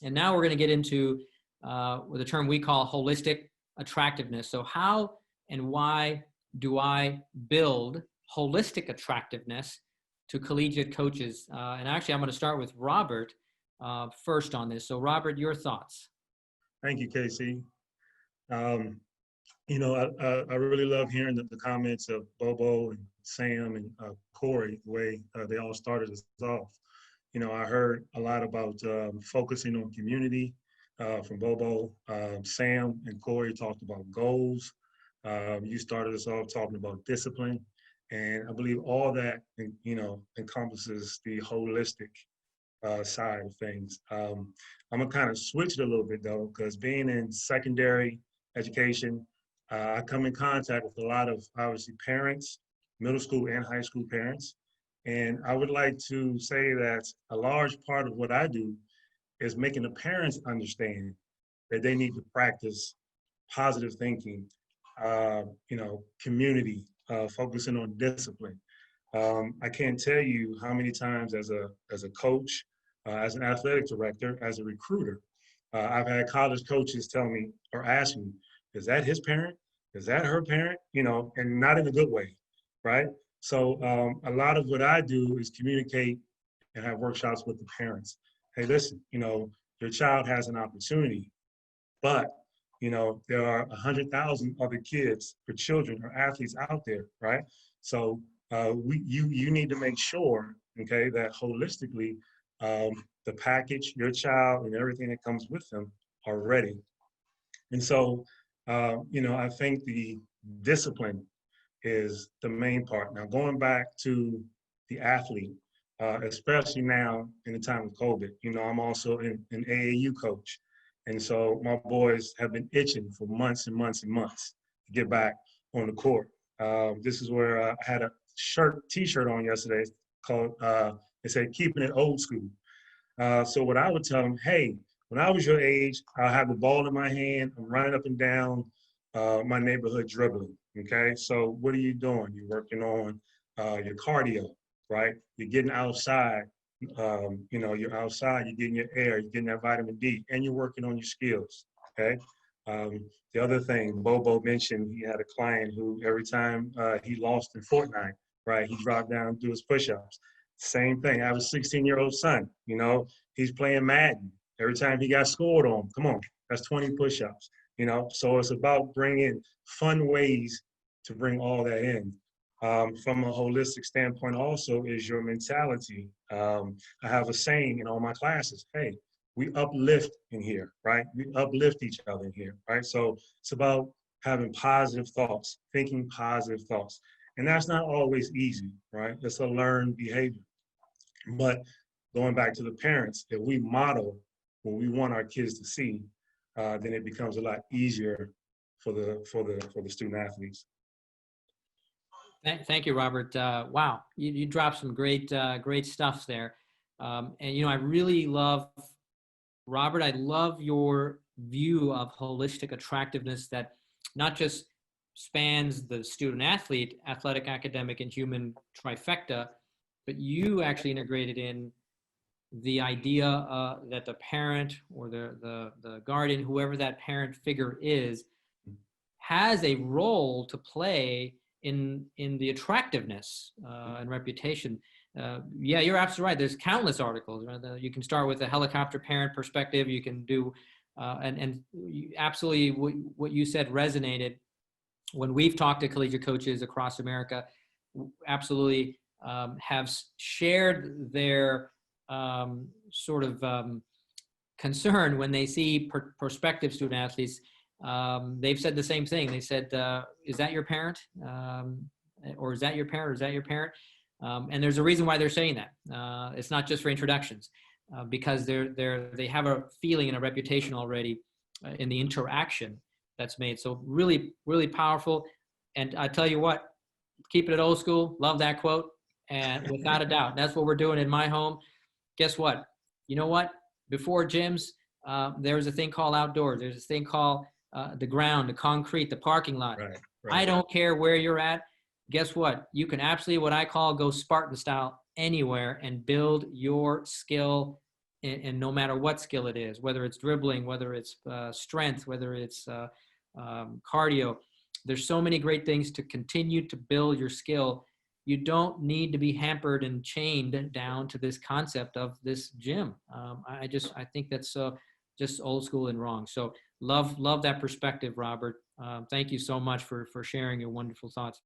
And now we're going to get into the term we call holistic attractiveness. So how and why do I build holistic attractiveness to collegiate coaches? And actually, I'm going to start with Robert first on this. So Robert, your thoughts. Thank you, Casey. You know, I really love hearing the comments of Bobo and Sam and Corey, the way they all started us off. You know, I heard a lot about focusing on community from Bobo. Sam and Corey talked about goals. You started us off talking about discipline. And I believe all that, you know, encompasses the holistic side of things. I'm gonna kind of switch it a little bit though, because being in secondary education, I come in contact with a lot of obviously parents, middle school and high school parents. And I would like to say that a large part of what I do is making the parents understand that they need to practice positive thinking, you know, community, focusing on discipline. I can't tell you how many times as a coach, as an athletic director, as a recruiter, I've had college coaches tell me or ask me, is that his parent? Is that her parent? You know, and not in a good way, right? So a lot of what I do is communicate and have workshops with the parents. Hey, listen, you know, your child has an opportunity, but you know, there are 100,000 other kids or children or athletes out there, right? So you need to make sure, okay, that holistically the package, your child, and everything that comes with them are ready. And so, you know, I think the discipline is the main part. Now, going back to the athlete, especially now in the time of COVID, you know, I'm also an AAU coach. And so my boys have been itching for months and months and months to get back on the court. This is where I had a t-shirt on yesterday called, it said, keeping it old school. So what I would tell them, hey, when I was your age, I'll have the ball in my hand, I'm running up and down my neighborhood dribbling, okay? So what are you doing? You're working on your cardio, right? You're getting outside, you know, you're outside, you're getting your air, you're getting that vitamin D, and you're working on your skills, okay? The other thing, Bobo mentioned he had a client who every time he lost in Fortnite, right, he dropped down and do his push-ups. Same thing, I have a 16-year-old son, you know, he's playing Madden. Every time he got scored on, come on, that's 20 push-ups, you know? So it's about bringing fun ways to bring all that in. From a holistic standpoint also is your mentality. I have a saying in all my classes, hey, we uplift in here, right? We uplift each other in here, right? So it's about having positive thoughts, thinking positive thoughts. And that's not always easy, right? It's a learned behavior. But going back to the parents, if we model what we want our kids to see, then it becomes a lot easier for the student athletes. Thank you, Robert. Wow, you dropped some great stuff there. And, you know, I really love, Robert, I love your view of holistic attractiveness that not just spans the student athlete, athletic, academic, and human trifecta, but you actually integrated in the idea that the parent or the guardian, whoever that parent figure is, has a role to play in the attractiveness and reputation. Yeah, you're absolutely right. There's countless articles. Right? You can start with a helicopter parent perspective. You can do, and absolutely what you said resonated. When we've talked to collegiate coaches across America, absolutely have shared their sort of concern when they see prospective student athletes. They've said the same thing. They said, is that your parent? Or is that your parent? Or is that your parent? And there's a reason why they're saying that. It's not just for introductions, because they have a feeling and a reputation already in the interaction that's made. So really, really powerful. And I tell you what, keeping it old school, love that quote. And without a doubt, that's what we're doing in my home. Guess what? You know what? Before gyms, there's a thing called outdoors. There's a thing called the ground, the concrete, the parking lot. Right. I don't care where you're at. Guess what? You can absolutely, what I call, go Spartan style anywhere and build your skill and no matter what skill it is, whether it's dribbling, whether it's strength, whether it's cardio, there's so many great things to continue to build your skill. You don't need to be hampered and chained down to this concept of this gym. I think that's just old school and wrong. So love that perspective, Robert. Thank you so much for sharing your wonderful thoughts.